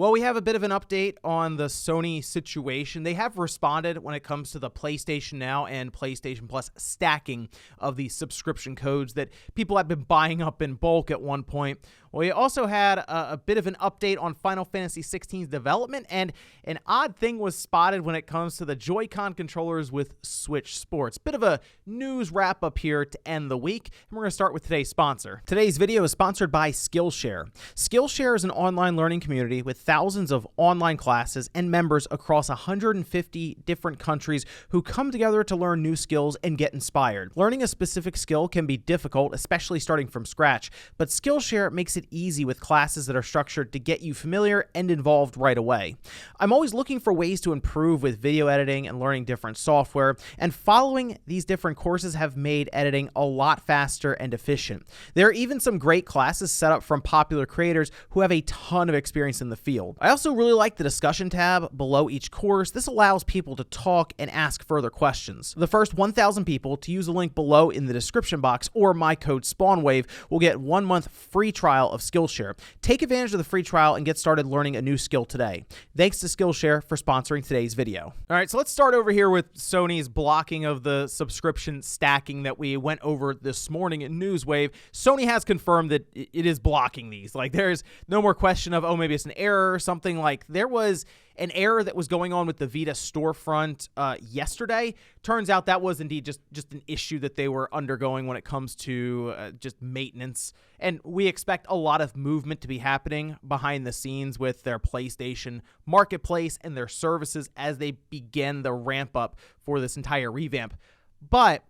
Well, we have a bit of an update on the Sony situation. They have responded when it comes to the PlayStation Now and PlayStation Plus stacking of the subscription codes that people have been buying up in bulk at one point. Well, we also had a bit of an update on Final Fantasy XVI's development, and an odd thing was spotted when it comes to the Joy-Con controllers with Switch Sports. Bit of a news wrap-up here to end the week, and we're going to start with today's sponsor. Today's video is sponsored by Skillshare. Skillshare is an online learning community with thousands of online classes and members across 150 different countries who come together to learn new skills and get inspired. Learning a specific skill can be difficult, especially starting from scratch, but Skillshare makes it easy with classes that are structured to get you familiar and involved right away. I'm always looking for ways to improve with video editing and learning different software, and following these different courses have made editing a lot faster and efficient. There are even some great classes set up from popular creators who have a ton of experience in the field. I also really like the discussion tab below each course. This allows people to talk and ask further questions. The first 1,000 people to use the link below in the description box or my code SpawnWave will get 1 month free trial of Skillshare. Take advantage of the free trial and get started learning a new skill today. Thanks to Skillshare for sponsoring today's video. All right, so let's start over here with Sony's blocking of the subscription stacking that we went over this morning in Newswave. Sony has confirmed that it is blocking these. Like, there's no more question of, oh, maybe it's an error or something. Like, there was an error that was going on with the Vita storefront yesterday. Turns out that was indeed just an issue that they were undergoing when it comes to just maintenance. And we expect a lot of movement to be happening behind the scenes with their PlayStation marketplace and their services as they begin the ramp up for this entire revamp. But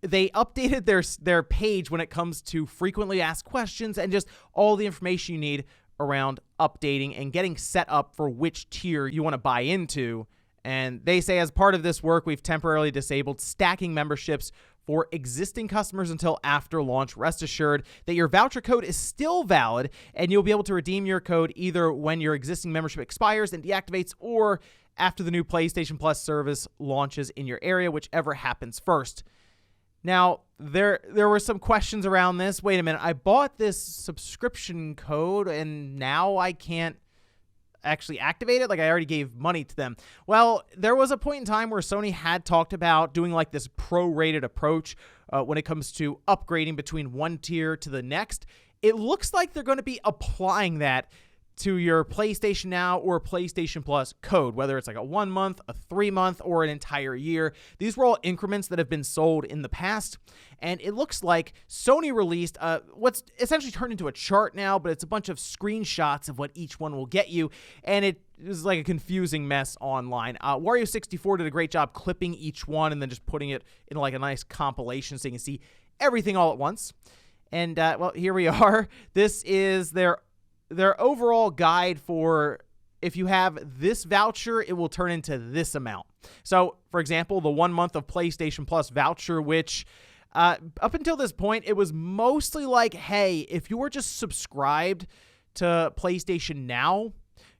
they updated their page when it comes to frequently asked questions and just all the information you need around updating and getting set up for which tier you want to buy into. And they say, as part of this work, we've temporarily disabled stacking memberships for existing customers until after launch. Rest assured that your voucher code is still valid, and you'll be able to redeem your code either when your existing membership expires and deactivates, or after the new PlayStation Plus service launches in your area, whichever happens first. Now, there were some questions around this. Wait a minute, I bought this subscription code and now I can't actually activate it? Like, I already gave money to them. Well, there was a point in time where Sony had talked about doing like this prorated approach when it comes to upgrading between one tier to the next. It looks like they're going to be applying that to your PlayStation Now or PlayStation Plus code, whether it's like a 1 month, a 3 month, or an entire year. These were all increments that have been sold in the past, and it looks like Sony released what's essentially turned into a chart now, but it's a bunch of screenshots of what each one will get you, and it is like a confusing mess online. Wario64 did a great job clipping each one and then just putting it in like a nice compilation so you can see everything all at once. And, well, here we are. This is their overall guide for if you have this voucher, it will turn into this amount. So, for example, the 1 month of PlayStation Plus voucher, which up until this point, it was mostly like, hey, if you were just subscribed to PlayStation Now,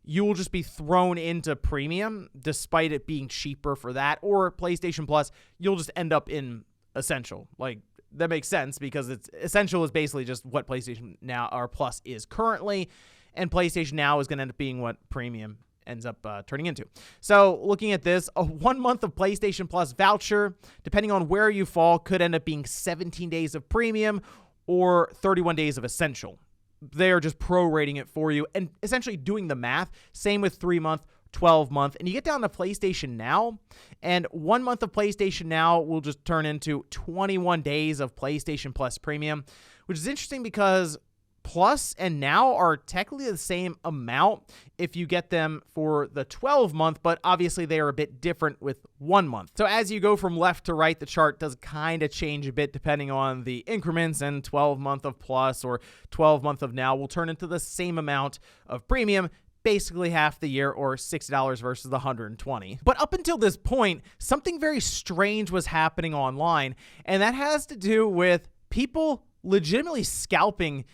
you will just be thrown into Premium, despite it being cheaper for that, or PlayStation Plus, you'll just end up in Essential. Like, that makes sense because it's Essential is basically just what PlayStation Now or Plus is currently, and PlayStation Now is going to end up being what Premium ends up turning into. So looking at this, a 1 month of PlayStation Plus voucher, depending on where you fall, could end up being 17 days of Premium or 31 days of Essential. They're just prorating it for you and essentially doing the math. Same with 3 month, 12 month, and you get down to PlayStation Now, and 1 month of PlayStation Now will just turn into 21 days of PlayStation Plus Premium, which is interesting because Plus and Now are technically the same amount if you get them for the 12 month, but obviously they are a bit different with 1 month. So as you go from left to right, the chart does kind of change a bit depending on the increments, and 12 month of Plus or 12 month of Now will turn into the same amount of Premium, basically half the year, or $60 versus the $120. But up until this point, something very strange was happening online, and that has to do with people legitimately scalping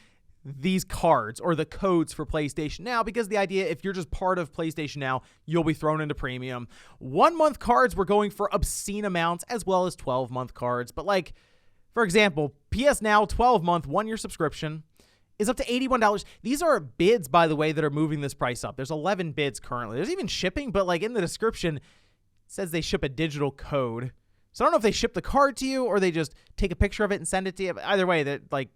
these cards or the codes for PlayStation Now, because the idea, if you're just part of PlayStation Now, you'll be thrown into Premium. 1 month cards were going for obscene amounts, as well as 12 month cards. But like, for example, PS Now 12 month 1 year subscription is up to $81. These are bids, by the way, that are moving this price up. There's 11 bids currently. There's even shipping, but like in the description, it says they ship a digital code. So I don't know if they ship the card to you or they just take a picture of it and send it to you. But either way, that like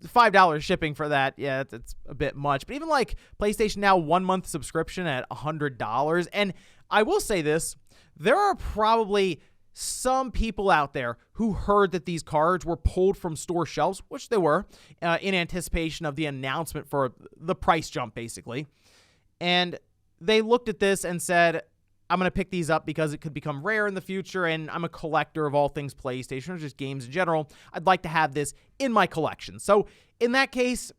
$5 shipping for that, yeah, it's a bit much. But even like PlayStation Now 1 month subscription at $100. And I will say this, there are probably some people out there who heard that these cards were pulled from store shelves, which they were, in anticipation of the announcement for the price jump, basically. And they looked at this and said, I'm going to pick these up because it could become rare in the future, and I'm a collector of all things PlayStation, or just games in general. I'd like to have this in my collection. So in that case,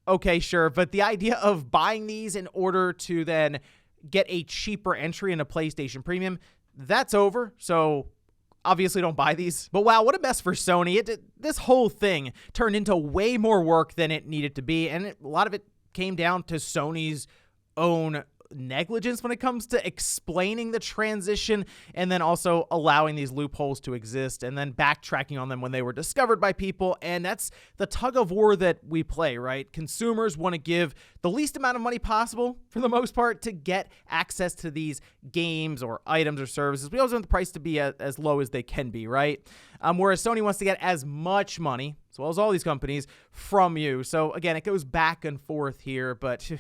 okay, sure. But the idea of buying these in order to then get a cheaper entry into PlayStation Premium, that's over. So obviously don't buy these. But wow, what a mess for Sony. This whole thing turned into way more work than it needed to be, and a lot of it came down to Sony's own negligence when it comes to explaining the transition and then also allowing these loopholes to exist and then backtracking on them when they were discovered by people. And that's the tug of war that we play, right? Consumers want to give the least amount of money possible for the most part to get access to these games or items or services. We always want the price to be as low as they can be, right? Whereas Sony wants to get as much money, as well as all these companies, from you. So again, it goes back and forth here, but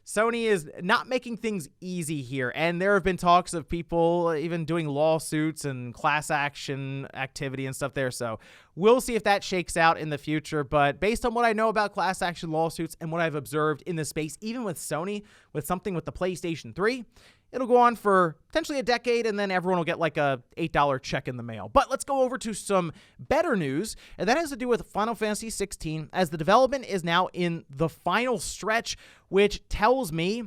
Sony is not making things easy here, and there have been talks of people even doing lawsuits and class action activity and stuff there, so we'll see if that shakes out in the future. But based on what I know about class action lawsuits and what I've observed in this space, even with Sony, with something with the PlayStation 3, it'll go on for potentially a decade, and then everyone will get like a $8 check in the mail. But let's go over to some better news, and that has to do with Final Fantasy 16, as the development is now in the final stretch, which tells me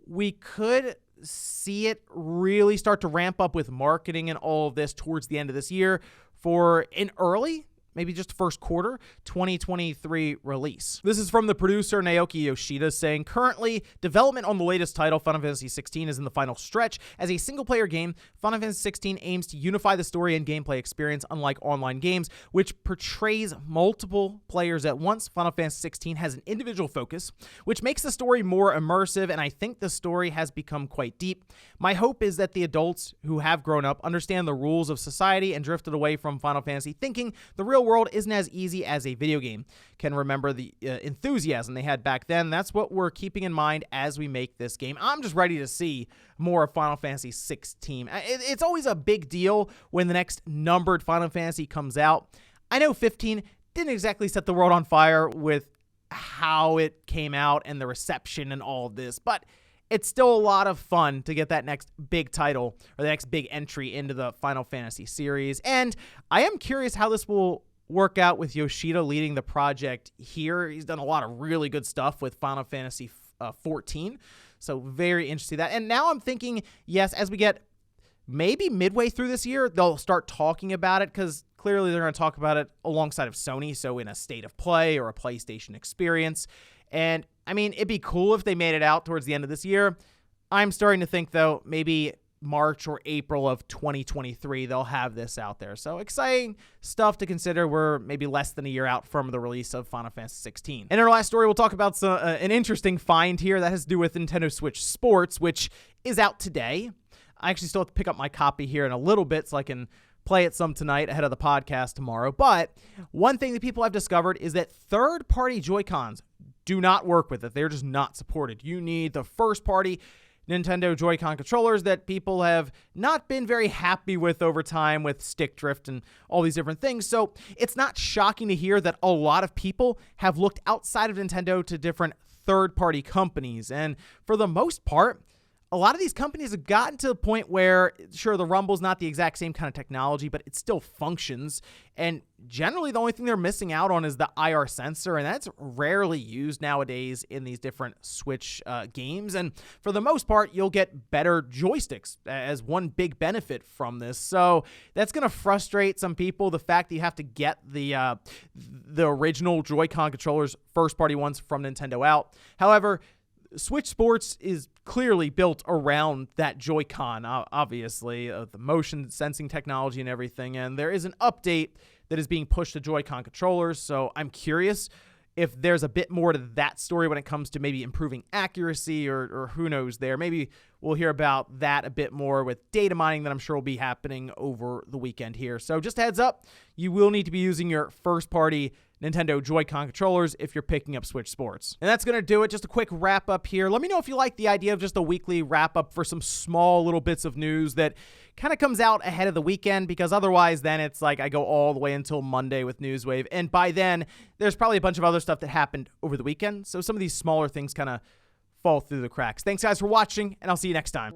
we could see it really start to ramp up with marketing and all of this towards the end of this year for an early, maybe just first quarter, 2023 release. This is from the producer, Naoki Yoshida, saying, currently, development on the latest title, Final Fantasy 16, is in the final stretch. As a single-player game, Final Fantasy 16 aims to unify the story and gameplay experience, unlike online games, which portrays multiple players at once. Final Fantasy 16 has an individual focus, which makes the story more immersive, and I think the story has become quite deep. My hope is that the adults who have grown up understand the rules of society and drifted away from Final Fantasy, thinking the real world isn't as easy as a video game, can remember the enthusiasm they had back then. That's what we're keeping in mind as we make this game. I'm just ready to see more of Final Fantasy 16. It's always a big deal when the next numbered Final Fantasy comes out. I know 15 didn't exactly set the world on fire with how it came out and the reception and all of this, but it's still a lot of fun to get that next big title or the next big entry into the Final Fantasy series. And I am curious how this will work out with Yoshida leading the project here. He's done a lot of really good stuff with Final Fantasy 14. So very interested in that. And now I'm thinking, yes, as we get maybe midway through this year, they'll start talking about it, because clearly they're going to talk about it alongside of Sony. So in a state of play or a PlayStation experience. And I mean, it'd be cool if they made it out towards the end of this year. I'm starting to think, though, maybe March or April of 2023, they'll have this out there. So exciting stuff to consider. We're maybe less than a year out from the release of Final Fantasy 16. In our last story, we'll talk about an interesting find here that has to do with Nintendo Switch Sports, which is out today. I actually still have to pick up my copy here in a little bit so I can play it some tonight ahead of the podcast tomorrow. But one thing that people have discovered is that third-party Joy-Cons do not work with it. They're just not supported. You need the first-party Nintendo Joy-Con controllers that people have not been very happy with over time, with stick drift and all these different things. So it's not shocking to hear that a lot of people have looked outside of Nintendo to different third-party companies. And for the most part, a lot of these companies have gotten to the point where, sure, the Rumble's not the exact same kind of technology, but it still functions. And generally, the only thing they're missing out on is the IR sensor, and that's rarely used nowadays in these different Switch games. And for the most part, you'll get better joysticks as one big benefit from this. So that's going to frustrate some people, the fact that you have to get the original Joy-Con controllers, first-party ones from Nintendo out. However, Switch Sports is clearly built around that Joy-Con, obviously, the motion sensing technology and everything, and there is an update that is being pushed to Joy-Con controllers, so I'm curious if there's a bit more to that story when it comes to maybe improving accuracy or who knows there. Maybe we'll hear about that a bit more with data mining that I'm sure will be happening over the weekend here. So just a heads up, you will need to be using your first-party Nintendo Joy-Con controllers if you're picking up Switch Sports. And that's going to do it. Just a quick wrap-up here. Let me know if you like the idea of just a weekly wrap-up for some small little bits of news that kind of comes out ahead of the weekend, because otherwise then it's like I go all the way until Monday with Newswave. And by then, there's probably a bunch of other stuff that happened over the weekend. So some of these smaller things kind of fall through the cracks. Thanks, guys, for watching, and I'll see you next time.